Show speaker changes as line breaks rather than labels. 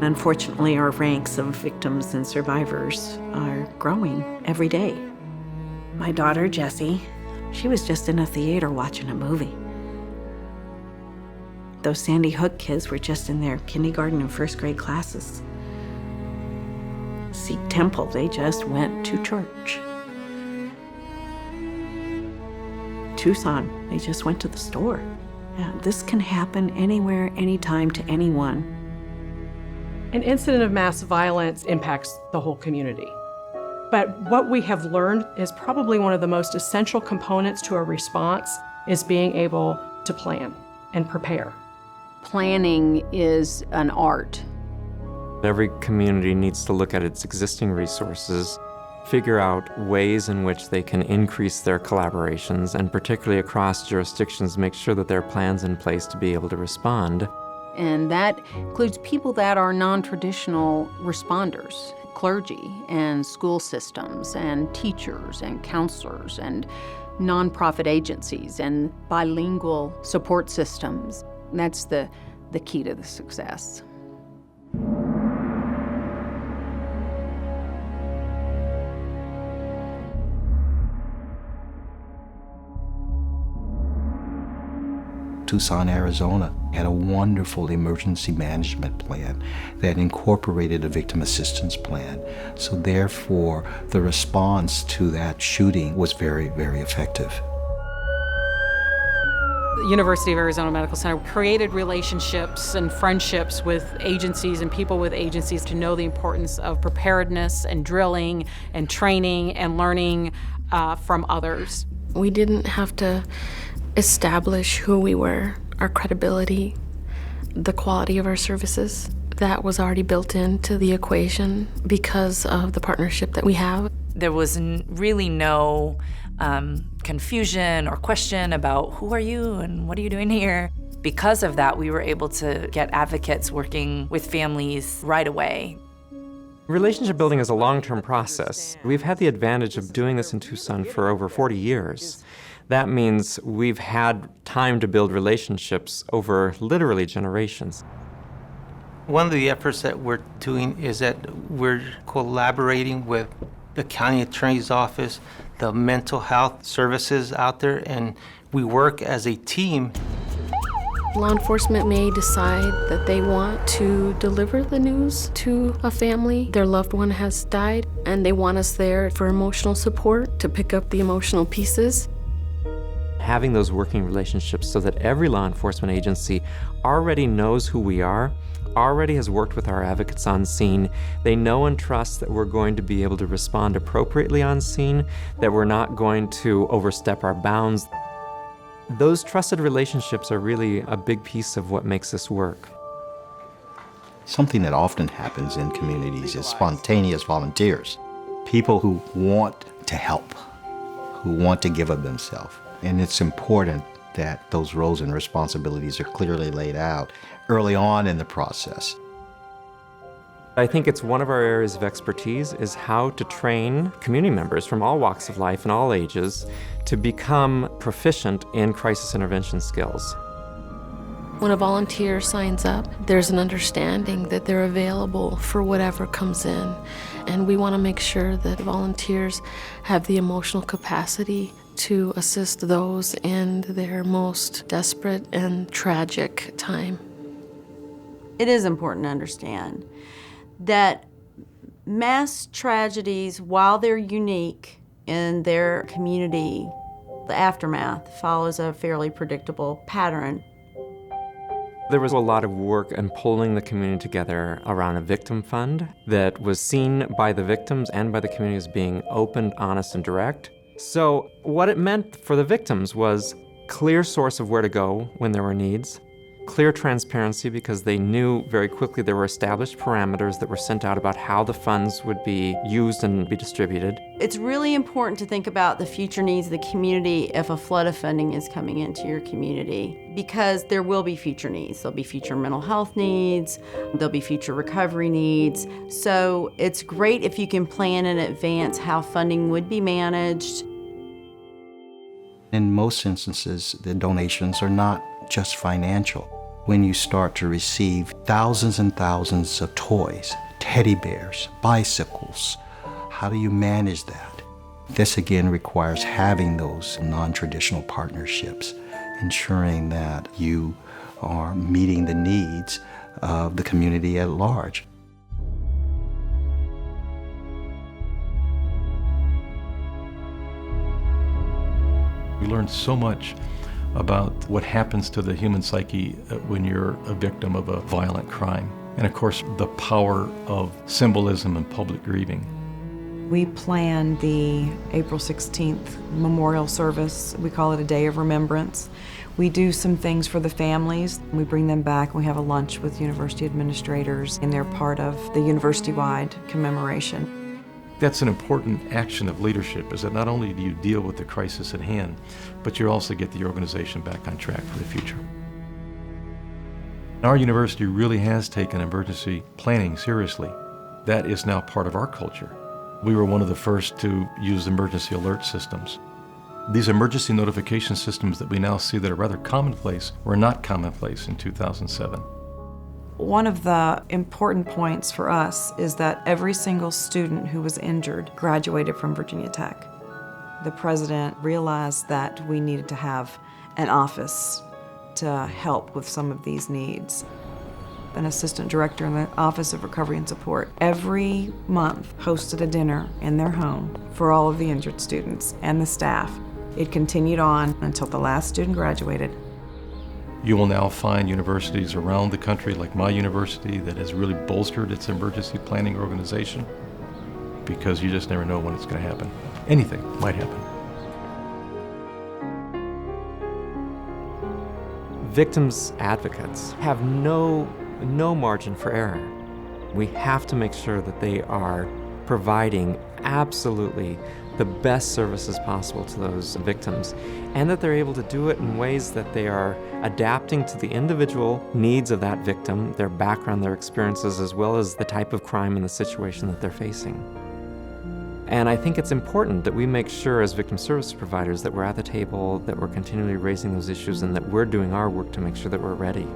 Unfortunately, our ranks of victims and survivors are growing every day. My daughter, Jessie, she was just in a theater watching a movie. Those Sandy Hook kids were just in their kindergarten and first grade classes. Sikh temple, they just went to church. Tucson, they just went to the store. Yeah, this can happen anywhere, anytime, to anyone.
An incident of mass violence impacts the whole community. But what we have learned is probably one of the most essential components to a response is being able to plan and prepare.
Planning is an art.
Every community needs to look at its existing resources, figure out ways in which they can increase their collaborations, and particularly across jurisdictions, make sure that there are plans in place to be able to respond.
And that includes people that are non-traditional responders, clergy and school systems and teachers and counselors and nonprofit agencies and bilingual support systems. That's the key to the success.
Tucson, Arizona had a wonderful emergency management plan that incorporated a victim assistance plan. So therefore, the response to that shooting was very, very effective.
The University of Arizona Medical Center created relationships and friendships with agencies and people with agencies to know the importance of preparedness and drilling and training and learning from others.
We didn't have to establish who we were, our credibility, the quality of our services. That was already built into the equation because of the partnership that we have.
There was really no confusion or question about who are you and what are you doing here. Because of that, we were able to get advocates working with families right away.
Relationship building is a long-term process. We've had the advantage of doing this in Tucson for over 40 years. That means we've had time to build relationships over literally generations.
One of the efforts that we're doing is that we're collaborating with the county attorney's office, the mental health services out there, and we work as a team.
Law enforcement may decide that they want to deliver the news to a family. Their loved one has died, and they want us there for emotional support to pick up the emotional pieces.
Having those working relationships so that every law enforcement agency already knows who we are, already has worked with our advocates on scene. They know and trust that we're going to be able to respond appropriately on scene, that we're not going to overstep our bounds. Those trusted relationships are really a big piece of what makes this work.
Something that often happens in communities is spontaneous volunteers. People who want to help, who want to give of themselves. And it's important that those roles and responsibilities are clearly laid out early on in the process.
I think it's one of our areas of expertise is how to train community members from all walks of life and all ages to become proficient in crisis intervention skills.
When a volunteer signs up, there's an understanding that they're available for whatever comes in. And we want to make sure that volunteers have the emotional capacity to assist those in their most desperate and tragic time.
It is important to understand that mass tragedies, while they're unique in their community, the aftermath follows a fairly predictable pattern.
There was a lot of work in pulling the community together around a victim fund that was seen by the victims and by the community as being open, honest, and direct. So what it meant for the victims was clear source of where to go when there were needs, clear transparency because they knew very quickly there were established parameters that were sent out about how the funds would be used and be distributed.
It's really important to think about the future needs of the community if a flood of funding is coming into your community, because there will be future needs. There'll be future mental health needs, there'll be future recovery needs. So it's great if you can plan in advance how funding would be managed.
In most instances, the donations are not just financial. when you start to receive thousands and thousands of toys, teddy bears, bicycles? How do you manage that? This again requires having those non-traditional partnerships, ensuring that you are meeting the needs of the community at large.
We learned so much about what happens to the human psyche when you're a victim of a violent crime. And of course, the power of symbolism and public grieving.
We plan the April 16th memorial service. We call it a day of remembrance. We do some things for the families. We bring them back. We have a lunch with university administrators, and they're part of the university-wide commemoration.
That's an important action of leadership, is that not only do you deal with the crisis at hand, but you also get the organization back on track for the future. Our university really has taken emergency planning seriously. That is now part of our culture. We were one of the first to use emergency alert systems. These emergency notification systems that we now see that are rather commonplace were not commonplace in 2007.
One of the important points for us is that every single student who was injured graduated from Virginia Tech. The president realized that we needed to have an office to help with some of these needs. An assistant director in the Office of Recovery and Support every month hosted a dinner in their home for all of the injured students and the staff. It continued on until the last student graduated.
You will now find universities around the country, like my university, that has really bolstered its emergency planning organization, because you just never know when it's going to happen. Anything might happen.
Victims advocates have no margin for error. We have to make sure that they are providing absolutely the best services possible to those victims, and that they're able to do it in ways that they are adapting to the individual needs of that victim, their background, their experiences, as well as the type of crime and the situation that they're facing. And I think it's important that we make sure as victim service providers that we're at the table, that we're continually raising those issues, and that we're doing our work to make sure that we're ready.